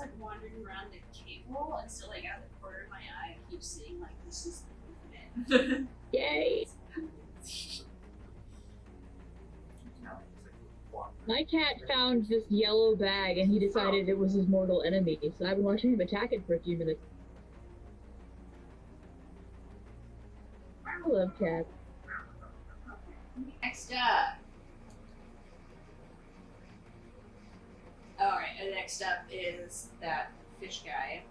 like wandering around the cable, and so like out of the corner of my eye, I keep seeing like this is the movement. Yay! My cat found this yellow bag and he decided it was his mortal enemy, so I've been watching him attack it for a few minutes. I love cats. Next up. Alright, and next up is that fish guy.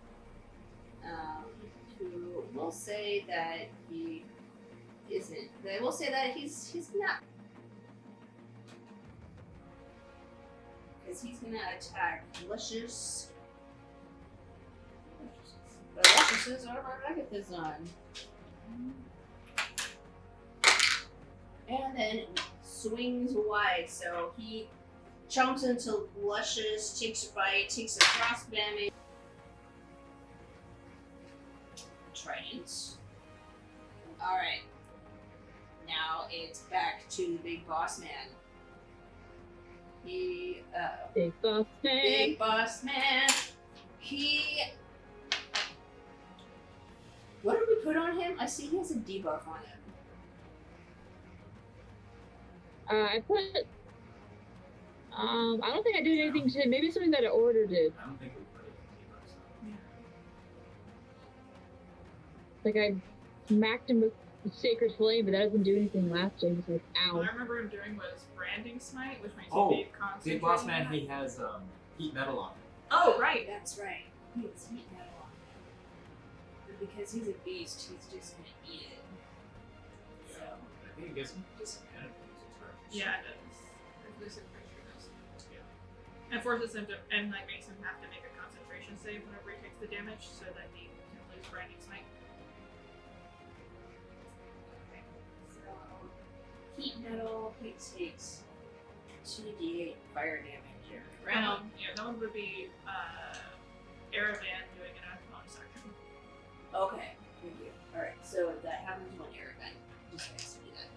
Who will say that he isn't. They will say that he's not. Because he's gonna attack Luscious. The Lusciouses are my Megathizon. And then swings wide, so he chomps into Luscious, takes a bite, takes a frost damage. Trident. Alright. Now it's back to the big boss man. Big boss man. Big boss man. What did we put on him? I see he has a debuff on him. I put. I don't think I did anything to him. Maybe something that I ordered did. I don't think we put it Like I smacked him with the Sacred Flame, but that doesn't do anything lasting. It's like, ow. What I remember him doing was Branding Smite, which makes Oh, you be concentrated. Big Boss Man, he has heat metal on him. Oh, right. That's right. He has heat metal on him. But because he's a beast, he's just gonna eat it. So. I think it gives him disadvantage. Yeah, it does. Lucid Pressure does. Yeah. And forces him to, and like makes him have to make a concentration save whenever he takes the damage, so that he can lose Branding Smite. Okay. So heat metal, he takes 2d8 fire damage every round. Yeah, that one would be Aravan doing it as a bonus action. Okay, thank you. Alright, so that happens when Aravan decides to do that.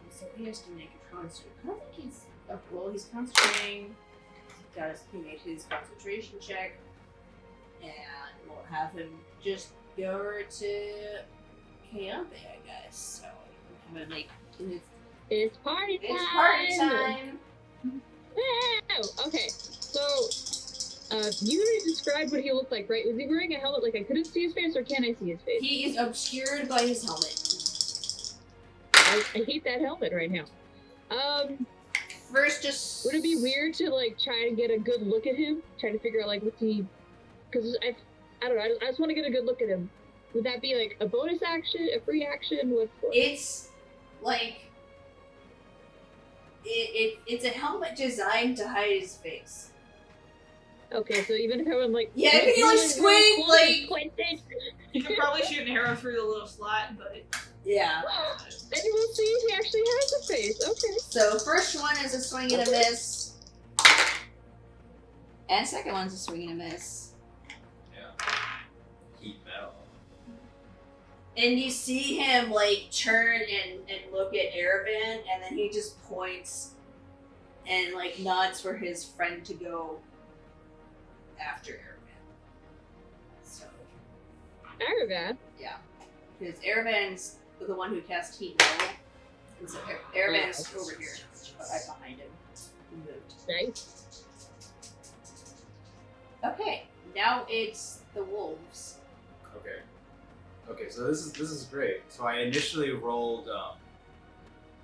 So he has to make a concentration. I don't think he's. Oh, well, he's concentrating. He made his concentration check. And we'll have him just go over to Kayambe, I guess. So, we'll have him like. It's party time! It's party time! Wow! Okay, so, you already described what he looked like, right? Was he wearing a helmet like I couldn't see his face, or can I see his face? He is obscured by his helmet. I hate that helmet right now. First, just would it be weird to like try to get a good look at him? Try to figure out like what's he? Because I don't know. I just want to get a good look at him. Would that be like a bonus action, a free action? What's It's like it's a helmet designed to hide his face. Okay, so even if I would like if you like squint, like You could probably shoot an arrow through the little slot, but yeah. Then you will see if he actually has a face. Okay. So first one is a swing and a miss, and second one's a swing and a miss. Yeah. Heat metal. And you see him like turn and look at Aravan, and then he just points and like nods for his friend to go after Aravan. So Aravan. yeah, because Aravan's the one who cast heat metal, and so Aravan's over here, right behind him. He moved. Nice. Okay, now it's the wolves. Okay. Okay, so this is great. So I initially rolled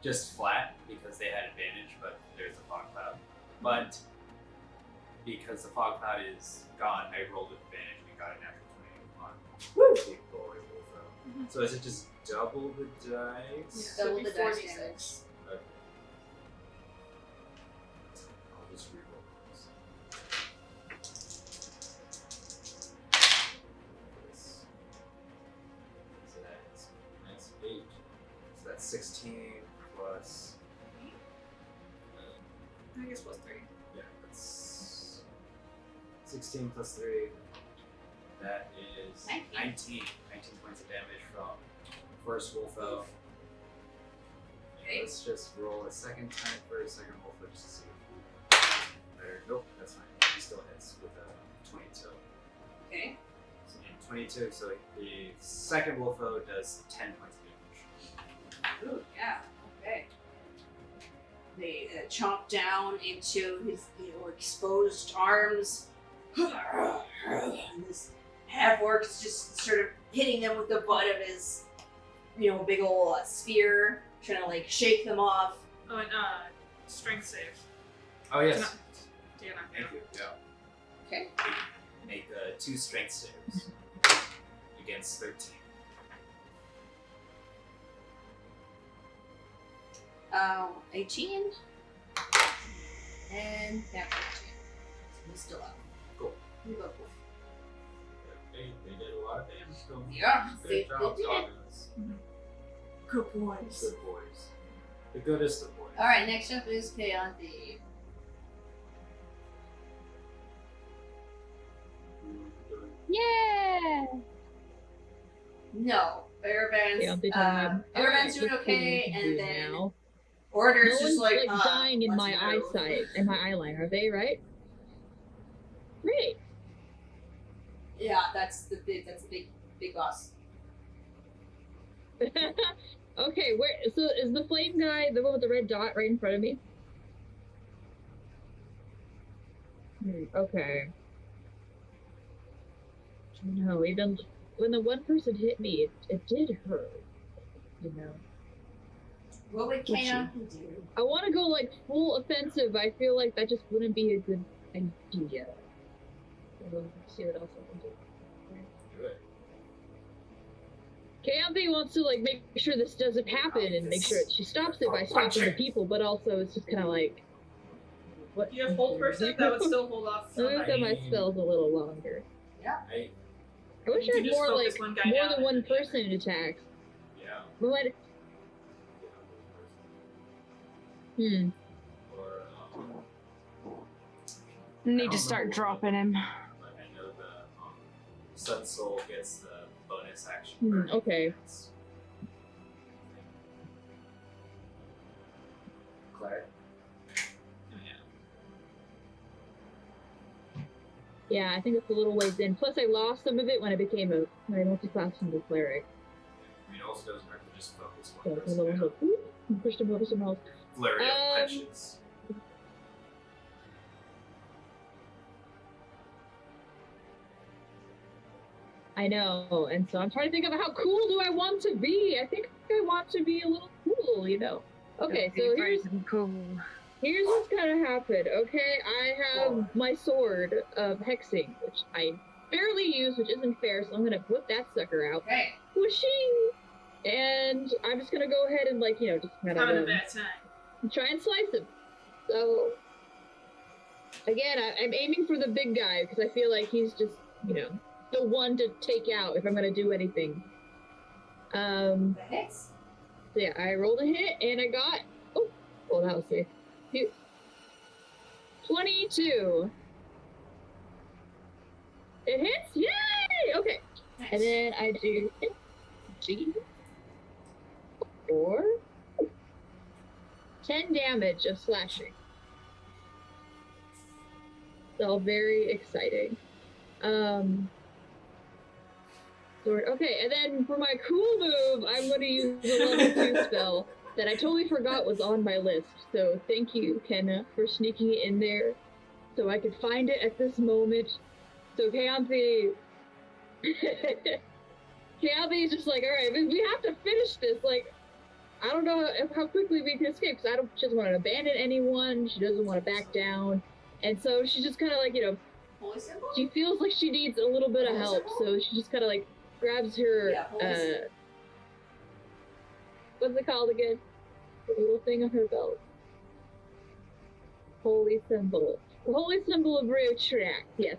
just flat because they had advantage, but there's a fog cloud. But because the fog cloud is gone, I rolled with advantage and got a natural 20 on the glory wolf. So is it just double the dice? Double the dice 46. damage. Okay. I'll just reroll this. So that's 8. So that's 16 plus. I guess plus 3. Yeah, that's 16 plus 3. That is 19. 19 points of damage from first wolf elf. Okay. Let's just roll a second time for a second roll for just to see. Nope, that's fine. He still hits with a 22. Okay. So, 22, so the second Wolfo does 10 points of damage. Ooh, yeah. Okay. They chomp down into his exposed arms. And this half-orc is just sort of hitting them with the butt of his, big ol' spear, trying to like shake them off. Oh, and strength save. Oh, yes. Not, yeah, not Thank you. Yeah. Okay. Make 2 strength saves against 13. 18. And that 14. So he's still up. Cool. You go. They did a lot of damage to him. Yeah, Good job, did. Doggins. Good boys. Good boys. The goodest of boys. Alright, next up is Keonthi. Yeah! No. Airban's doing okay, and then now. Order's No just one's like, dying in let's my move. eyesight and my eyeliner, are they, right? Great. Yeah, that's the big boss. Okay, so is the flame guy the one with the red dot right in front of me? Okay. No, even when the one person hit me, it did hurt. What would Keonthi do? I want to go like full offensive. I feel like that just wouldn't be a good idea. We'll see what else I can do. Do it. Keonthi wants to like make sure this doesn't happen and make sure she stops it by stopping the people, but also it's just kind of like, what? You have hold person that would still hold off. Let me look at my spells a little longer. I I wish I You had just more focus like one guy more down than and one then the other. person in attacks. yeah. But Or Need to start dropping him. But I know the Sun Soul gets the bonus action. Hmm, for okay. defense. Claire. yeah, I think it's a little ways in. Plus, I lost some of it when I multi-classed into cleric. I mean, it also doesn't hurt to just focus So one it's a person little down. like, pushed him over some else. Flurry of punches. I know, and so I'm trying to think of how cool do I want to be. I think I want to be a little cool, Okay, so here's what's gonna happen. Okay, I have my sword of hexing, which I barely use, which isn't fair, so I'm gonna whip that sucker out. Okay. Whooshing! And I'm just gonna go ahead and just kind Having a of bad time. try and slice him. So again, I'm aiming for the big guy because I feel like he's just the one to take out if I'm gonna do anything. The hits? So yeah, I rolled a hit and I got that was safe. 22. It hits? Yay! Okay. Nice. And then I do 4 10 damage of slashing. So very exciting. Sword. Okay, and then for my cool move, I'm going to use the level 2 spell that I totally forgot was on my list. So thank you, Mckenna, for sneaking it in there so I could find it at this moment. So Keonthi is just like, alright, we have to finish this. Like, I don't know how quickly we can escape, because she doesn't want to abandon anyone, she doesn't want to back down. And so she's just kind of like, Holy symbol? she feels like she needs a little bit of help, so she just kind of like grabs her, Yeah, holy symbol. what's it called again? The little thing on her belt. Holy symbol. The holy symbol of retract, yes.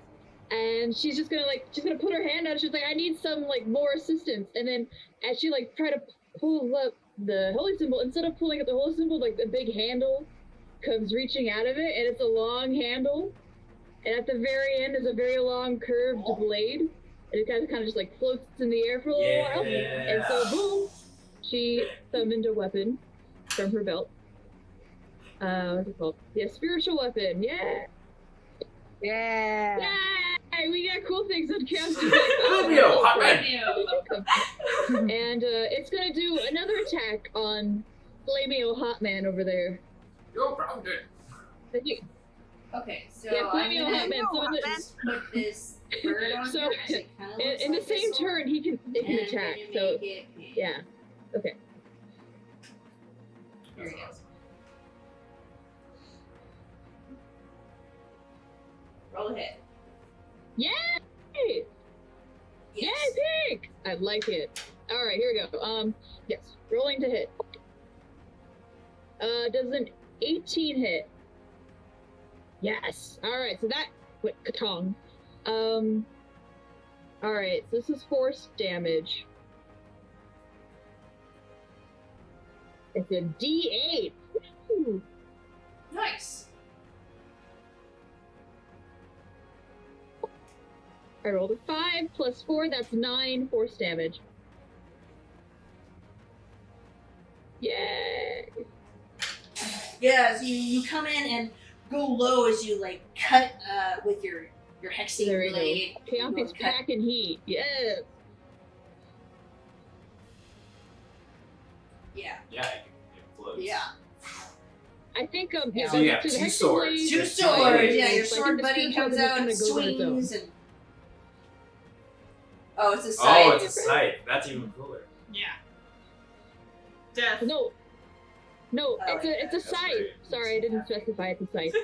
And she's just gonna put her hand out, she's like, I need some more assistance. And then as she try to pull up the holy symbol, instead of pulling up the holy symbol, the big handle comes reaching out of it, and it's a long handle. And at the very end is a very long curved blade. And it kind of just floats in the air for a little while. And so boom, she summoned a weapon. from her belt. What's it called? Yeah, spiritual weapon. Yeah. Yeah. Yay! We got cool things on cast. Fabio, hot man. And it's gonna do another attack on Flamio Hotman over there. You're grounded. Okay, so Yeah, I'm Flamio gonna Hotman. just put this bird on So, here, so it kind of looks In the like same this turn, one, it can and I'm attack. gonna So make it pink. yeah. Okay. Here we go. Roll ahead. Yay! Yes. Yay, pink! I like it. All right, here we go. Yes, rolling to hit. Does an 18 hit? Yes. All right, so that went katong. All right, so this is force damage. It's a D8. Woo! Nice. I rolled a 5 plus 4. That's 9 force damage. Yay! Yeah, so you come in and go low as you like cut with your hexing There we blade. go. Chaotic's Cut- back in heat. Yes. Yeah. Yeah, it floats. Yeah. I think Yeah. So you have to the two hexing swords. blade, Two it's swords. fire, Yeah, so your I think sword the buddy spiritual comes weapon out and is gonna go on its own. swings and. Oh, it's a scythe. Oh, it's a scythe. That's even cooler. Yeah. Death. No, I like it's a That's scythe. great. Sorry, I didn't specify it's a scythe.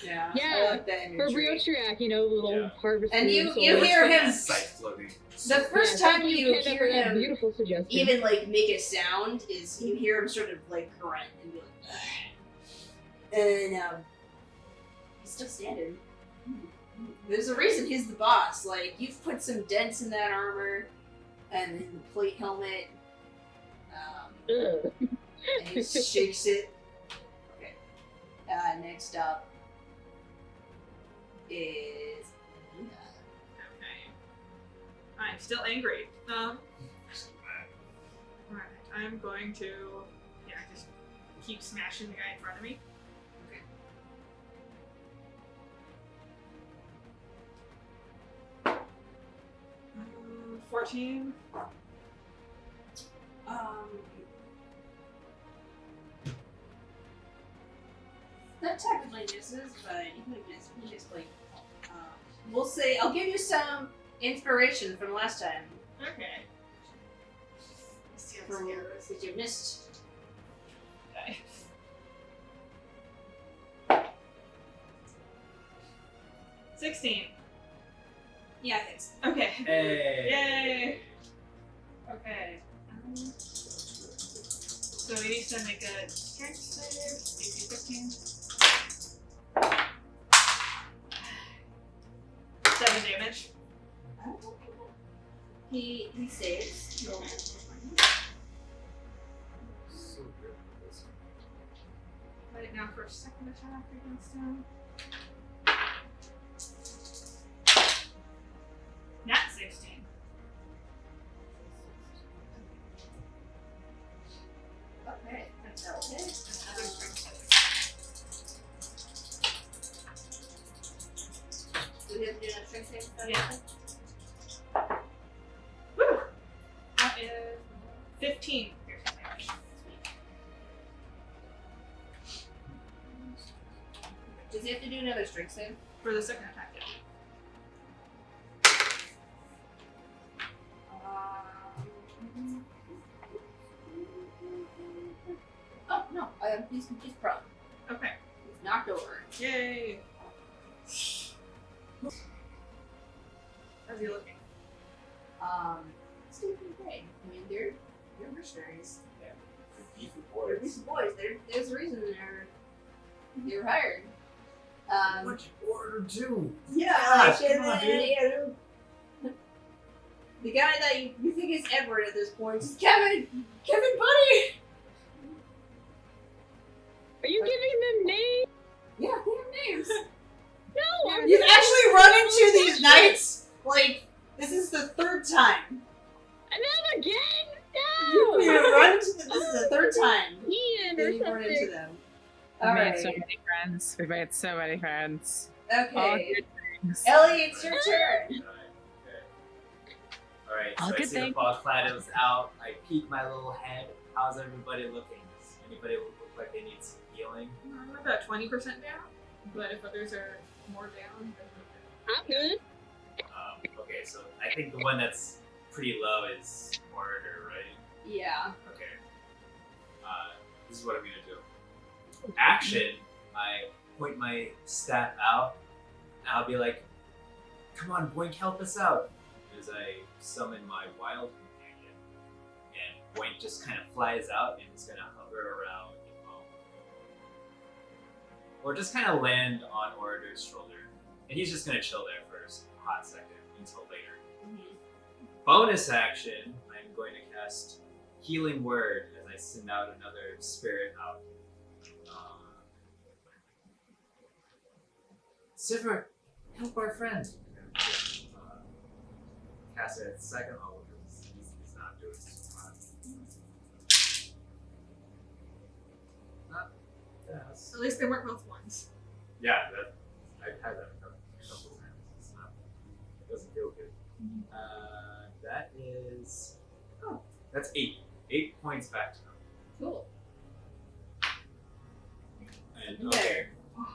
Yeah. Yeah, I like that For imagery. Briotriac, little Yeah. harvester. And you sword. hear him. Scythe floating. The first time you Mckenna, hear for that him beautiful suggestion. even like make a sound is you hear him sort of like grunt and be like, ugh. And he's still standing. There's a reason he's the boss. Like you've put some dents in that armor and in the plate helmet. Ugh. And he shakes it. Okay. Next up is Okay. I'm still angry. Alright, I'm going to just keep smashing the guy in front of me. Okay. 14. That technically misses, but you just like we'll say I'll give you some inspiration from last time. Okay. Because you missed. Okay. $16. Yeah, it's Okay. Hey. Yay! Okay. So he needs to make a strength save. DC 15. 7 damage. he saves. So good. Let it now for a second attack against him. Not 16. Okay, that's okay. Another strength save. Do we have to do another strength save? Yeah. Woo! That is 15 piercing damage. Does he have to do another strength save? For the second attack, yeah. Oh no, he's prone. Okay. He's knocked over. Yay! How's he looking? It's doing pretty great. I mean, they're mercenaries. Yeah. Beefy They're boys. decent boys. There's a reason they were hired. What you order too? Yeah, Gosh, like, come on, dude. The guy that you think is Edward at this point is Kevin Buddy. Are you giving them names? Yeah, they have names. No, I'm You've actually run into these knights. Like this is the third time. And then again? You run into them. This is the third time. Ian that or you've run into something. them. We've All made right. so many friends. We've made so many friends. All Okay. good things. Ellie, it's your turn. Alright, All so I good see the things. fog cloud is out. I peek my little head. How's everybody looking? Does anybody look like they need some healing? I'm about 20% down, but if others are more down, then I'm good. Okay, so I think the one that's pretty low is Orator, right? Yeah. Okay. This is what I'm gonna do. Action, I point my staff out, and I'll be like, come on, Boink, help us out. As I summon my wild companion, and Boink just kind of flies out and is gonna hover around, or just kind of land on Orator's shoulder, and he's just gonna chill there for a hot second until later. Bonus action, I'm going to cast Healing Word as I send out another spirit out. Sivert, help our friend. Cast it at second level because he's not doing so hot. Not fast. at least they weren't both ones. Yeah, I've had that a couple times. It doesn't feel good. That is. Oh, that's 8. 8 points back to them. Cool. And okay,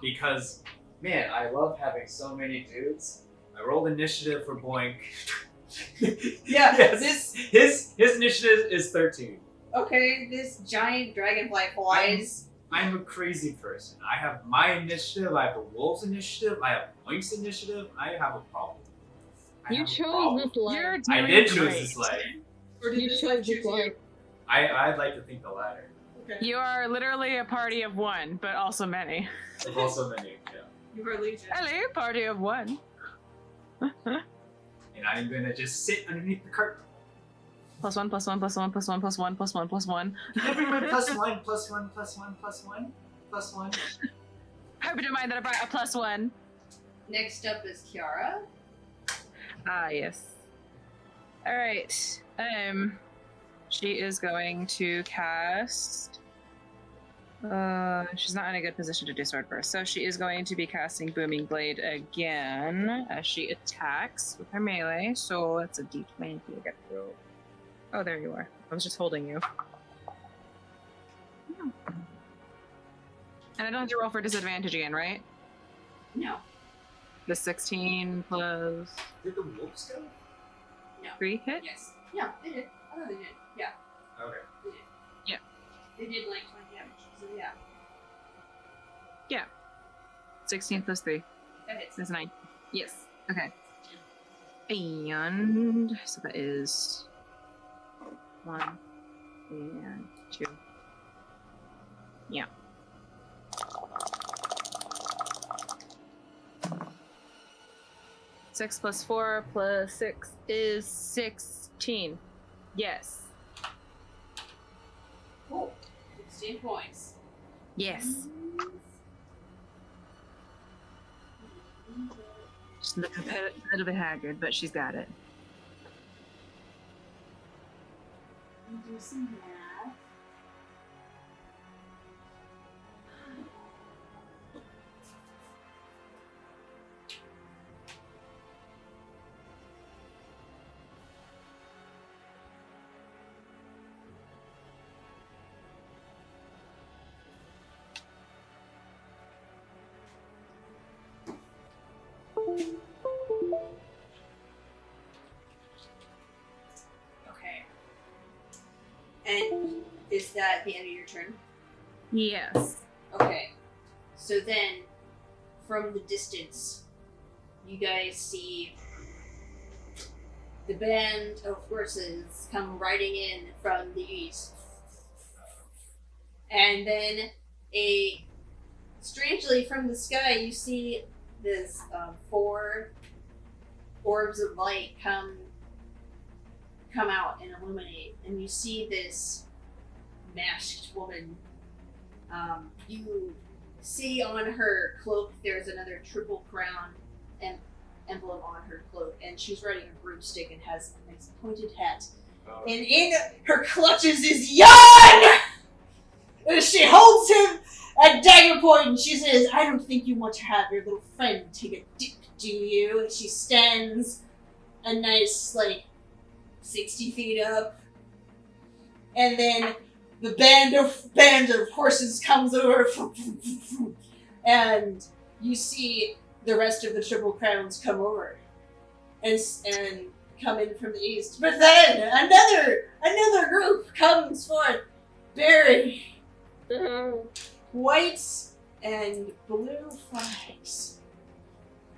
because man, I love having so many dudes. I rolled initiative for Boink. Yeah, yes. His initiative is 13. Okay, this giant dragonfly flies. I'm a crazy person. I have my initiative. I have the wolves' initiative. I have Boink's initiative. I have a problem. You chose this life. You're I doing did choose great. this life. Or did You this chose one this choose life. you? I'd like to think the latter. Okay. You are literally a party of one, but also many. There's also many, yeah. You are Legion. Hello, party of one. And I'm gonna just sit underneath the cart. Plus one, plus one, plus one, plus one, plus one, plus one, plus one. Everyone plus one, plus one, plus one, plus one, plus one. Hope you don't mind that I brought a plus one. Next up is Kiara. Ah, yes. All right. She is going to cast. She's not in a good position to do sword burst, so she is going to be casting Booming Blade again as she attacks with her melee. So that's a D20. I get to roll. Oh, there you are. I was just holding you. And I don't have to roll for disadvantage again, right? No. The 16 plus Did the wolves go? 3 hit? Yes. Yeah, they did. I thought they did. Yeah, Okay. they did. Yeah. They did like 20 damage. So yeah, 16 plus 3. that hits. That's 9. Yes. Okay. And so that is 1 and 2. Yeah. Six plus 4 plus 6 is 16. Yes. Cool. 16 points. Yes. She's looking a little bit haggard, but she's got it. Do some math. Okay. And is that the end of your turn? Yes. Okay. So then, from the distance, you guys see the band of horses come riding in from the east. And then, strangely, from the sky, you see this 4 orbs of light come out and illuminate. And you see this masked woman. You see on her cloak there's another triple crown emblem on her cloak, and she's riding a broomstick and has a nice pointed hat And in her clutches is Jan! And she holds him at dagger point and she says, I don't think you want to have your little friend take a dip, do you? And she stands a nice, 60 feet up. And then the band of horses comes over. And you see the rest of the Triple Crowns come over. And come in from the east. But then another group comes forth bearing white and blue flags.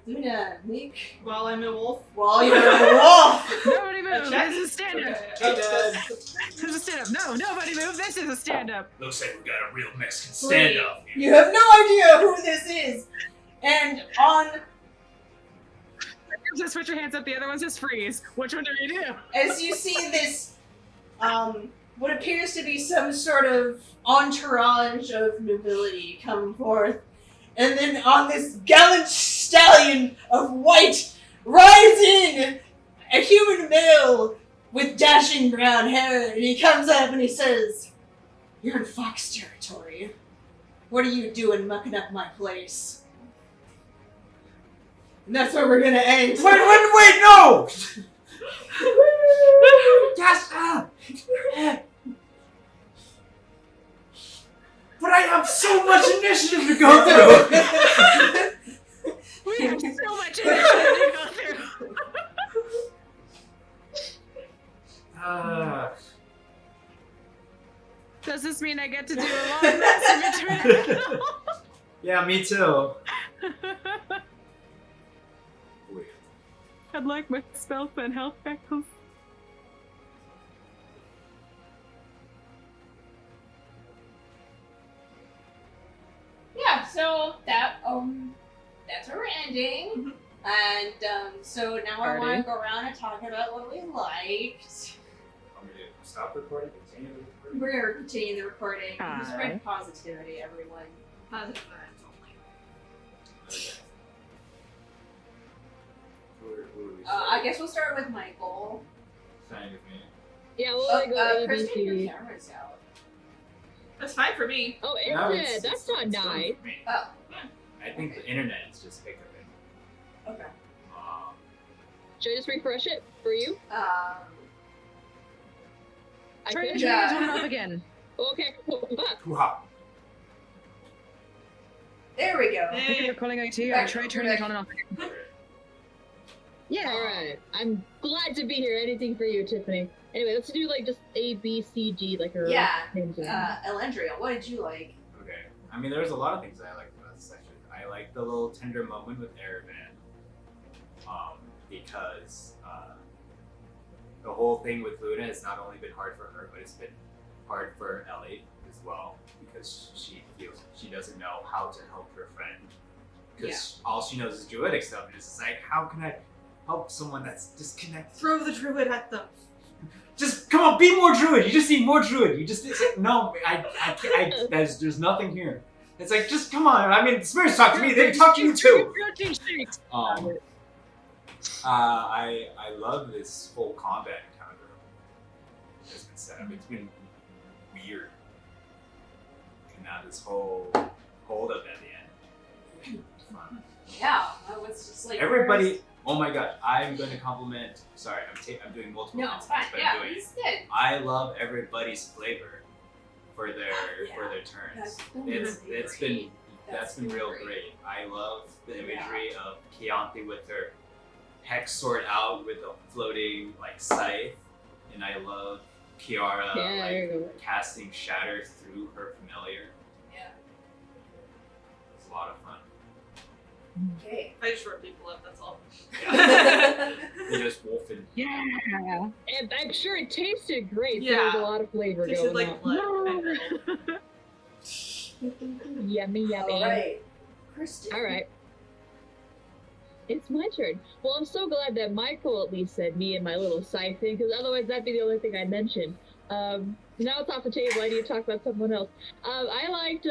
Luna, Nick. While I'm a wolf. While you're a wolf. Nobody move. check? This is stand up. Hey, Dad. This is a stand up. No, nobody move. This is a stand up. Looks like we got a real Mexican standoff here. You have no idea who this is. And on Just put your hands up. The other one says freeze. Which one do you do? as you see this, what appears to be some sort of entourage of nobility come forth, and then on this gallant stallion of white rides in a human male with dashing brown hair, and he comes up and he says, "You're in Fox territory. What are you doing mucking up my place?" And that's where we're gonna end. Wait, no! Yes, But I have so much initiative to go through! We have so much initiative to go through. Does this mean I get to do a long rest in between? Yeah, me too. I'd like my spell and health back. Yeah, so that's where we're ending. And so now I want to go around and talk about what we liked. I'm gonna stop recording, continue the recording. We're gonna continue the recording. Hi. Spread positivity, everyone. Positive vibes only. Who are we I guess we'll start with Michael. signing with me? Yeah, we'll go A, B, Kristen, your C. camera's out. That's fine for me. Oh, No, is it? That's not it's done nice. for me. Oh, I think the internet is just picked up it. okay. Should I just refresh it for you? Um, I Try could. to Yeah. turn it off again. Okay, cool. Hoo-ha. there we go. Thank you for calling IT. I tried turning it on and off again. Yeah. Alright, I'm glad to be here. Anything for you, Tiffany. Anyway, let's do just A, B, C, G, her Yeah. names. Elendria, what did you like? Okay. I mean, there was a lot of things I liked about this section. I liked the little tender moment with Erevan. Because the whole thing with Luna has not only been hard for her, but it's been hard for Ellie as well. Because she feels she doesn't know how to help her friend. Because all she knows is druidic stuff. And it's just like, how can I help someone that's disconnected? Throw the druid at them. Just come on, be more druid. You just need more druid. You just it's like, no, I can't. There's nothing here. It's like, just come on. I mean, the spirits talk to me. They can talk to you too. Protein shakes. I love this whole combat encounter that's been set up. It's been weird, and now this whole hold up at the end. Fun. Yeah, I was just like Everybody. Oh my gosh, I'm going to compliment. Sorry, I'm doing multiple. No, it's fine. compliments, but Yeah, I'm doing. it's good. I love everybody's flavor for their Yeah. for their turns. That's been It's really it's great. been that's been real great. I love the imagery of Chianti with her hex sword out with a floating scythe, and I love Kiara Yeah, there you go. casting shatter through her familiar. Yeah. It's a lot of fun. Okay. I just wrote people up, that's all. Yeah. You're just wolfing. Yeah. And I'm sure it tasted great. Yeah. There was a lot of flavor Tasted going like on. blood. Yummy, yummy. All right, Kristen. All right. It's my turn. Well, I'm so glad that Michael at least said me and my little scythe thing, because otherwise that'd be the only thing I mentioned. Now it's off the table. I need to talk about someone else. I liked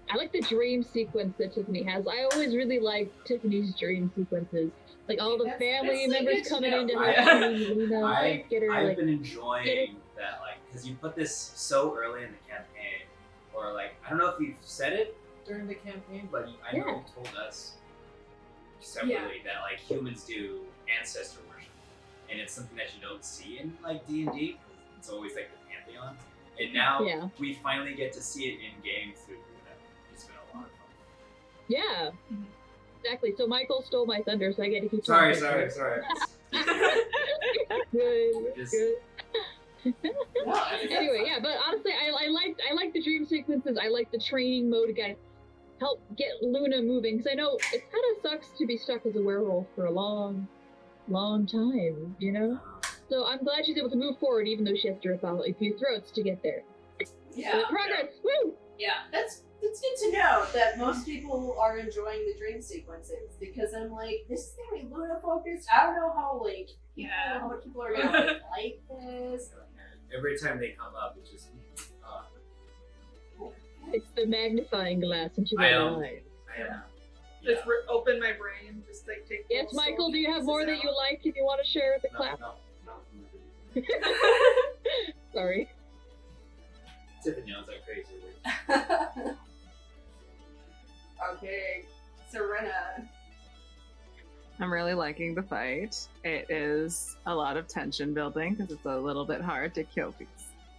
I like the dream sequence that Tiffany has. I always really like Tiffany's dream sequences. Like all the family members good to coming know. in to I- help Luna, I've get her like. been enjoying that, like, because you put this so early in the campaign, or like, I don't know if you've said it during the campaign, but I know you told us separately that like humans do ancestor worship, and it's something that you don't see in like D&D. It's always like the pantheon, and now we finally get to see it in game through Luna. It's been a lot of fun. Yeah. Exactly. So Michael stole my thunder, so I get to keep Sorry. talking. Good. Just- Good. No, I think Anyway, yeah, but honestly, I like the dream sequences. I like the training mode to kind of help get Luna moving. Because I know it kind of sucks to be stuck as a werewolf for a long time, you know. So I'm glad she's able to move forward, even though she has to rip out a few throats to get there. Yeah. So progress. Woo! Yeah, that's good to know that most people are enjoying the dream sequences because I'm like, this is gonna be Luna focused. I don't know how how people are gonna like this. Every time they come up, it's just. It's the magnifying glass into I their am. eyes. Just open my brain, just like take. Yes, little Michael, do you have pieces more that out. you like and you want to share with the No, class? no. Sorry. Tiffany knows that crazy words. Okay, Serena. I'm really liking the fight. It is a lot of tension building because it's a little bit hard to kill these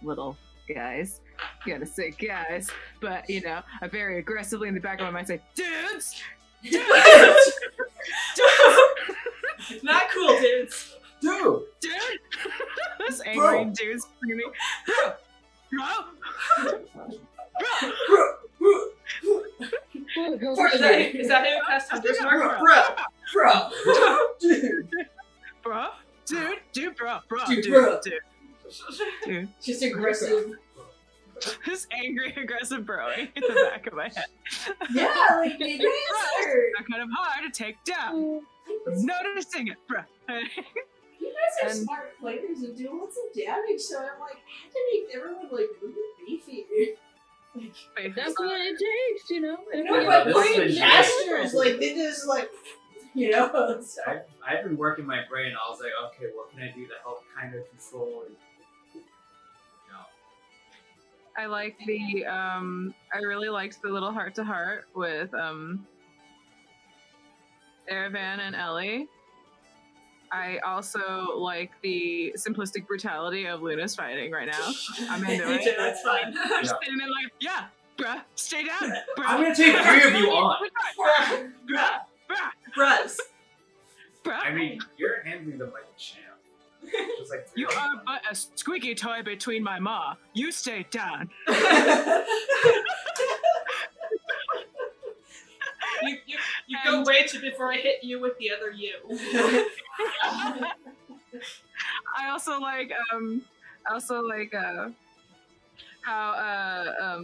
little guys. You gotta say guys, but you know, I very aggressively in the back of my mind say, dudes! Not cool, dudes. Dude! Dude! This angry dude's screaming, bro! Oh, go For for the- it. Is that who cast Hunter's Mark? Bro. Dude! Bro? Dude, bro, Dude, bro. dude. Just aggressive. This angry, aggressive broing in the back of my head. Yeah, like they answered. Not kind of hard to take down. Noticing it, bro. You guys are And- smart players and do lots of damage, so I'm like, I had to make everyone like really beefy. That's what it takes, you know? You And know, if but this has brain been casters, like they just like, you know. So. I've been working my brain. I was like, okay, what can I do to help kind of control and, I like the I really liked the little heart to heart with Erevan and Ellie. I also like the simplistic brutality of Luna's fighting right now. I'm into Me it. too, that's fine. I'm standing there like, yeah, bruh, stay down, bruh. I'm gonna take 3 of you on. Bruh, bruh, Bruhs. bruh. I mean, you're handling them like a champ. Just like 3 You of them. are but a squeaky toy between my maw. You stay down. You go way too before I hit you with the other you. I also like how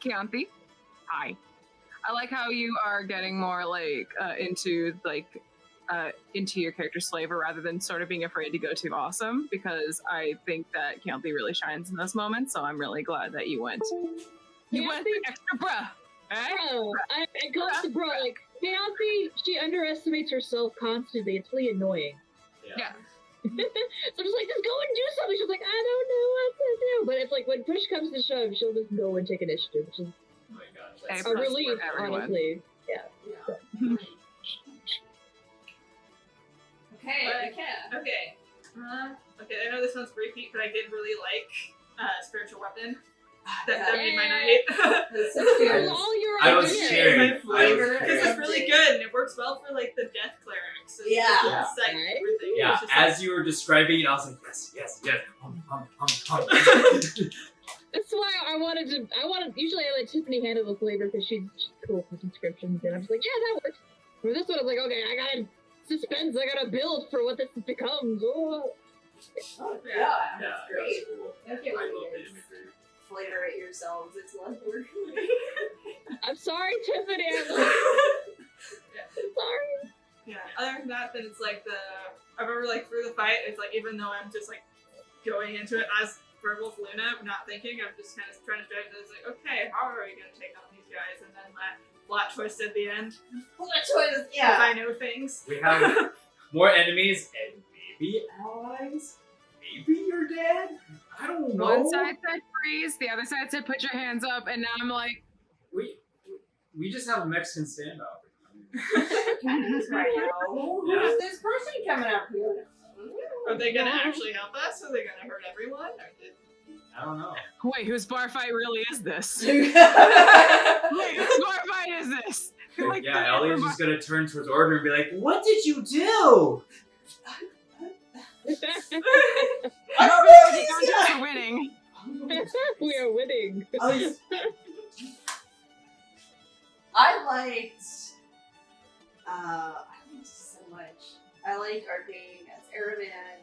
Chianti. Hi. I like how you are getting more like into your character's flavor rather than sort of being afraid to go too awesome, because I think that Chianti really shines in those moments, so I'm really glad that you went extra bruh. Eh? Bro, I got the bro, like, Beyonce, she underestimates herself constantly. It's really annoying. Yeah. So I'm just like, just go and do something. She's like, I don't know what to do. But it's like, when push comes to shove, she'll just go and take initiative, which is Oh my gosh. Hey, That's a for relief, everyone. honestly. Yeah. Yeah. Okay, Okay. Okay, I know this one's repeat, but I did really like Spiritual Weapon. That'd be my night. That's so It cute. was all your I was idea. cheering. My I was flavor. cheering. Because it's really good and it works well for like the death clerics. So Yeah. It's like Right? everything. Yeah, It's just as you were describing it, I was like, yes. That's why I wanted, usually I let Tiffany handle the flavor because she's cool for descriptions, and I'm just like, yeah, that works. For this one, I was like, okay, I gotta suspense, I gotta build for what this becomes. Oh. Oh, Yeah. yeah, Yeah, that's that great. was cool. Okay, I well, love you the guys imagery. flavor it yourselves. It's less work. I'm sorry, Tiffany. I'm sorry. Yeah. Other than that, then it's like I remember like through the fight, it's like even though I'm just like going into it as Werewolf Luna, not thinking. I'm just kind of trying to strategize. Like, okay, how are we gonna take on these guys? And then that plot twist at the end. Plot twist, Because yeah. I know things. We have more enemies and maybe allies. Maybe your dad. I don't know. One side said freeze, the other side said put your hands up, and now I'm like, We just have a Mexican standoff. Right now. Who's this person coming up here? Are they gonna actually help us? Are they gonna hurt everyone? I don't know. wait, whose bar fight really is this? Yeah. Wait, whose bar fight is this? Like, Yeah, Ellie's just gonna turn towards Order and be like, "What did you do?" I don't know these Contest guys. for winning. We are winning. I liked so much. I like Arcane as Araman.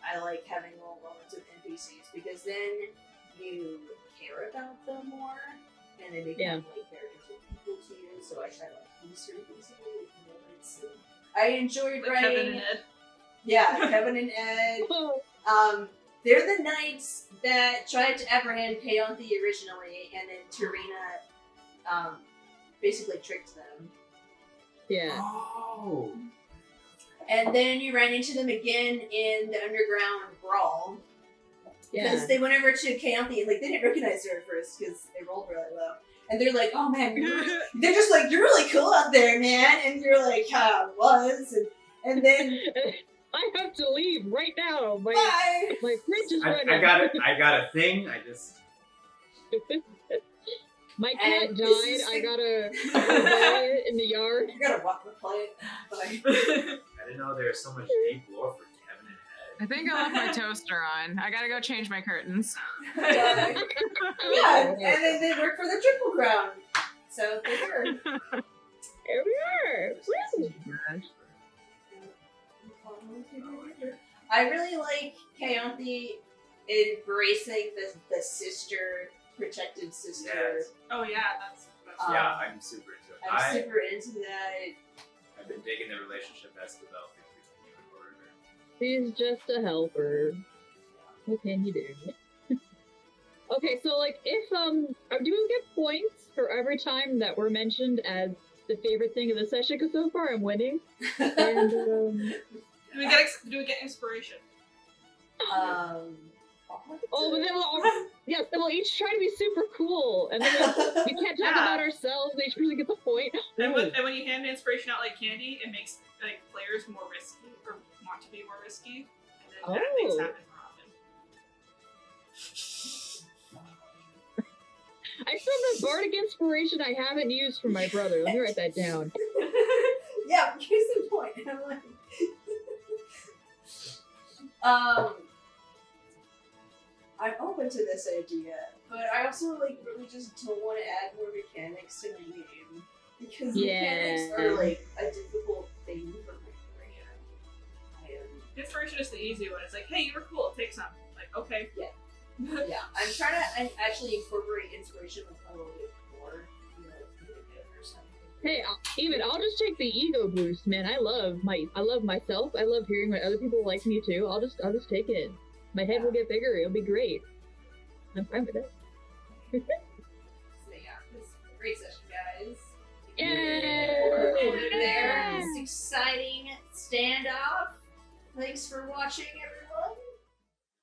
I like having little moments with NPCs because then you care about them more and they become like characters with people to you. So I try to like Easter things with moments. I enjoyed Like writing. Kevin and Ed. Yeah, Kevin and Ed. They're the knights that tried to apprehend Kaonthi originally, and then Tarina basically tricked them. Yeah. Oh. And then you ran into them again in the underground brawl. Yeah. Because they went over to Kaonthi and like they didn't recognize her at first because they rolled really low. And they're like, "Oh man, they're just like, you're really cool out there, man." And you're like, "I was." And then I have to leave right now. My bye. fridge is I running. got a thing. I just. My cat And died. this is I gotta bury it in the yard. You gotta walk the plate. Bye. I didn't know there was so much deep lore for Kevin and I think I left my toaster on. I gotta go change my curtains. Bye. Yeah, and then they work for the Triple Crown. So they were. Here we are. Woo! I really like Kaonthi embracing the sister, protected sister. Yes. Oh yeah, that's Yeah, I'm super into it. I'm super into that. I've been digging the relationship that's developing between you and Order. She's just a helper. What can you do? Okay, so like if do we get points for every time that we're mentioned as the favorite thing of the session? Because so far I'm winning. And do we get inspiration? oh, but then we'll each try to be super cool, and then we can't talk about ourselves. Each person gets a point. And when you hand inspiration out like candy, it makes like players more risky or want to be more risky, and then bad things happen more often. I still have bardic inspiration I haven't used for my brother. Let me write that down. Yeah, case in point. I'm like, I'm open to this idea, but I also like really just don't want to add more mechanics to my game because mechanics are like a difficult thing for my brain. Inspiration is the easy one. It's like, hey, you were cool. Take some. Like, okay. Yeah, I'm trying to actually incorporate inspiration a little bit more. Or something. Hey, I'll just take the ego boost, man. I love myself. I love hearing what other people like me too. I'll just take it. My head will get bigger. It'll be great. I'm fine with it. So yeah, it's a great session, guys. Yay! There, this exciting standoff. Thanks for watching, everyone.